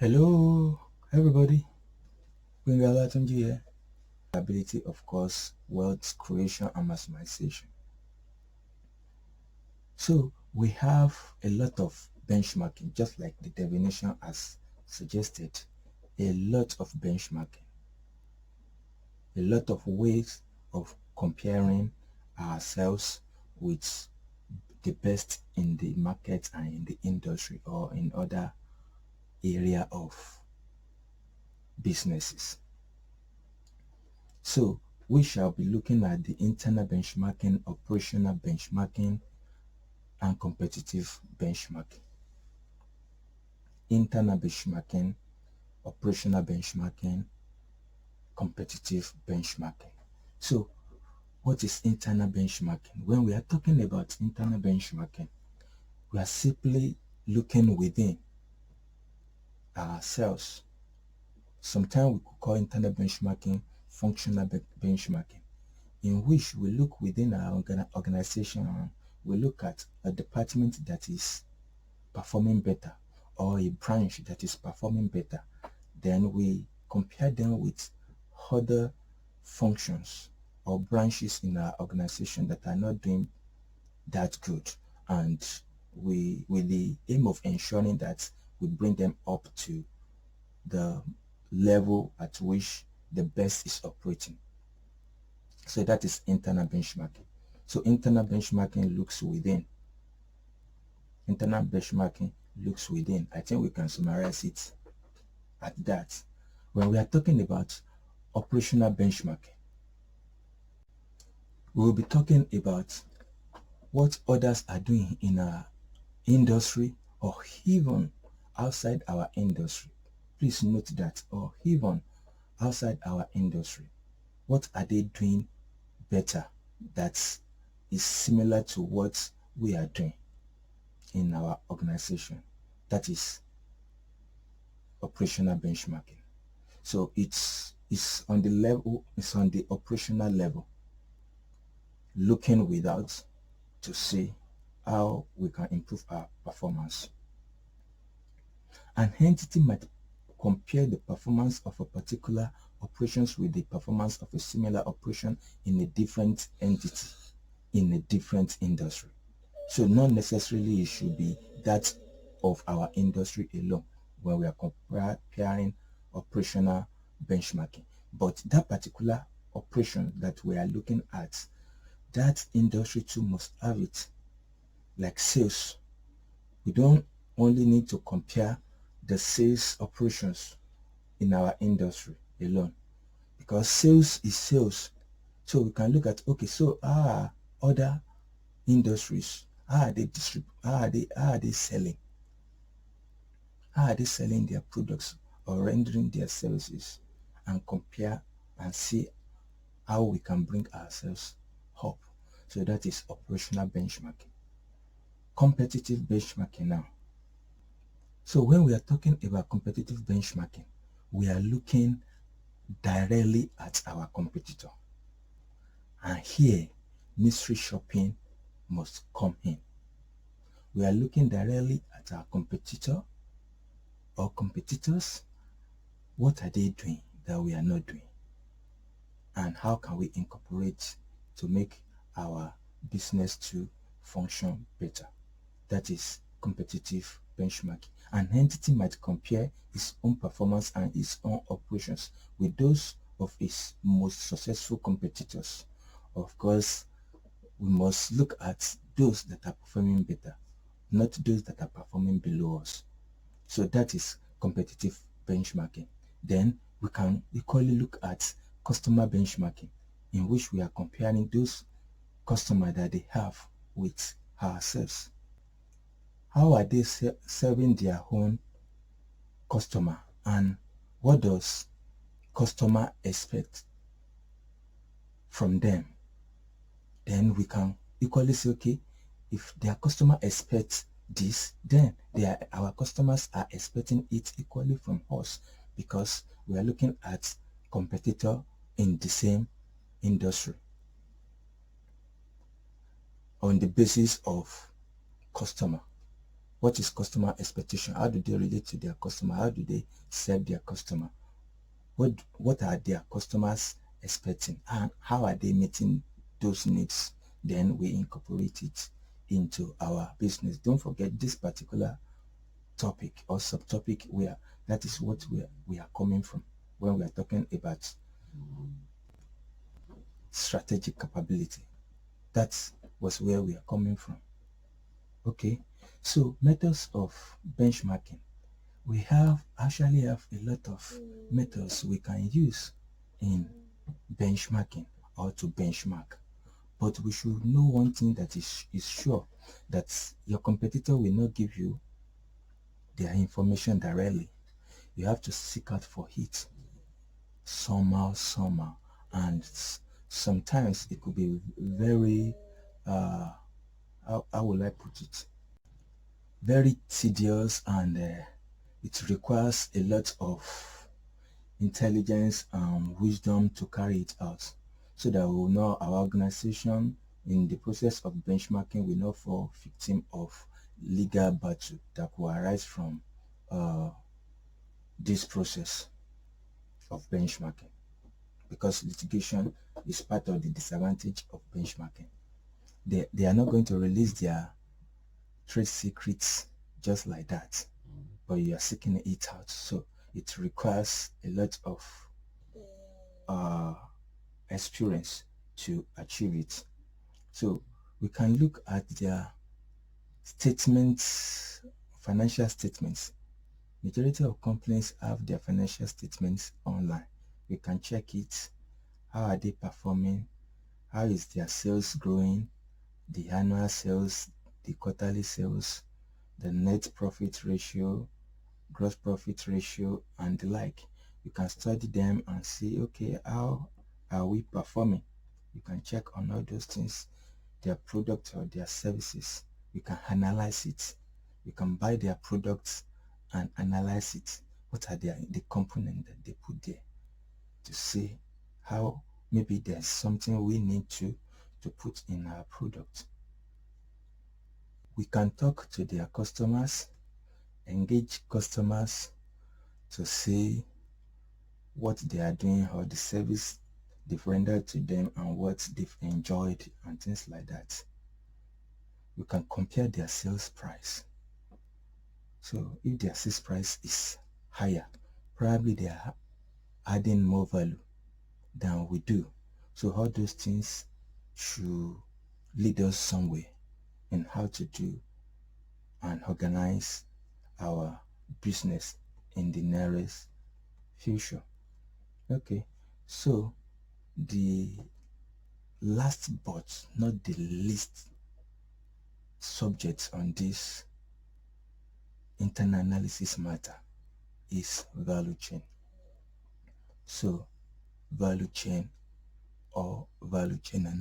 Hello, everybody. Gwingala here. Ability, of course, wealth creation and maximization. So we have a lot of benchmarking, just like the definition has suggested. A lot of benchmarking, a lot of ways of comparing ourselves with the best in the market and in the industry or in other area of businesses. So we shall be looking at the internal benchmarking, operational benchmarking, and competitive benchmarking. Internal benchmarking, operational benchmarking, competitive benchmarking. So what is internal benchmarking? When we are talking about internal benchmarking, we are simply looking within ourselves. Sometimes we could call internal benchmarking functional benchmarking, in which we look within our organization and we look at a department that is performing better or a branch that is performing better. Then we compare them with other functions or branches in our organization that are not doing that good, and we, with the aim of ensuring that we bring them up to the level at which the best is operating. So that is internal benchmarking. So internal benchmarking looks within. Internal benchmarking looks within. I think we can summarize it at that. When we are talking about operational benchmarking, we will be talking about what others are doing in our industry or even outside our industry. Please note that, or even outside our industry. What are they doing better that is similar to what we are doing in our organization? That is operational benchmarking. So it's on the level, it's on the operational level, looking without to see how we can improve our performance. An entity might compare the performance of a particular operations with the performance of a similar operation in a different entity, in a different industry. So not necessarily it should be that of our industry alone when we are comparing operational benchmarking. But that particular operation that we are looking at, that industry too must have it. Like sales, we don't only need to compare the sales operations in our industry alone, because sales is sales. So we can look at, okay, so other industries, how are they selling? How are they selling their products or rendering their services, and compare and see how we can bring ourselves up. So that is operational benchmarking. Competitive benchmarking now. So when we are talking about competitive benchmarking, we are looking directly at our competitor. And here, mystery shopping must come in. We are looking directly at our competitor or competitors. What are they doing that we are not doing? And how can we incorporate to make our business to function better? That is competitive benchmarking. An entity might compare its own performance and its own operations with those of its most successful competitors. Of course, we must look at those that are performing better, not those that are performing below us. So that is competitive benchmarking. Then we can equally look at customer benchmarking, in which we are comparing those customers that they have with ourselves. How are they serving their own customer, and what does customer expect from them? Then we can equally say, okay, if their customer expects this, then our customers are expecting it equally from us, because we are looking at competitor in the same industry on the basis of customer. What is customer expectation? How do they relate to their customer? How do they serve their customer? What are their customers expecting, and how are they meeting those needs? Then we incorporate it into our business. Don't forget this particular topic or subtopic where that is what we are coming from when we are talking about strategic capability. That was where we are coming from. Okay, so methods of benchmarking. We actually have a lot of methods we can use in benchmarking or to benchmark. But we should know one thing that is sure, that your competitor will not give you their information directly. You have to seek out for it somehow, and sometimes it could be very, how will I put it, very tedious, and it requires a lot of intelligence and wisdom to carry it out, so that we will know our organization in the process of benchmarking will not fall victim of legal battle that will arise from this process of benchmarking, because litigation is part of the disadvantage of benchmarking. They are not going to release their trade secrets just like that, but you are seeking it out, so it requires a lot of experience to achieve it. So we can look at their statements, financial statements. Majority of companies have their financial statements online. We can check it. How are they performing? How is their sales growing? The annual sales, the quarterly sales, the net profit ratio, gross profit ratio, and the like. You can study them and see, okay, how are we performing? You can check on all those things, their products or their services. You can analyze it. You can buy their products and analyze it. What are the components that they put there, to see how maybe there's something we need to put in our product. We can talk to their customers, engage customers to see what they are doing or the service they've rendered to them and what they've enjoyed and things like that. You can compare their sales price. So if their sales price is higher, probably they are adding more value than we do. So all those things should lead us somewhere in how to do and organize our business in the nearest future. Okay, so the last but not the least subject on this internal analysis matter is value chain. So value chain or value chain analysis.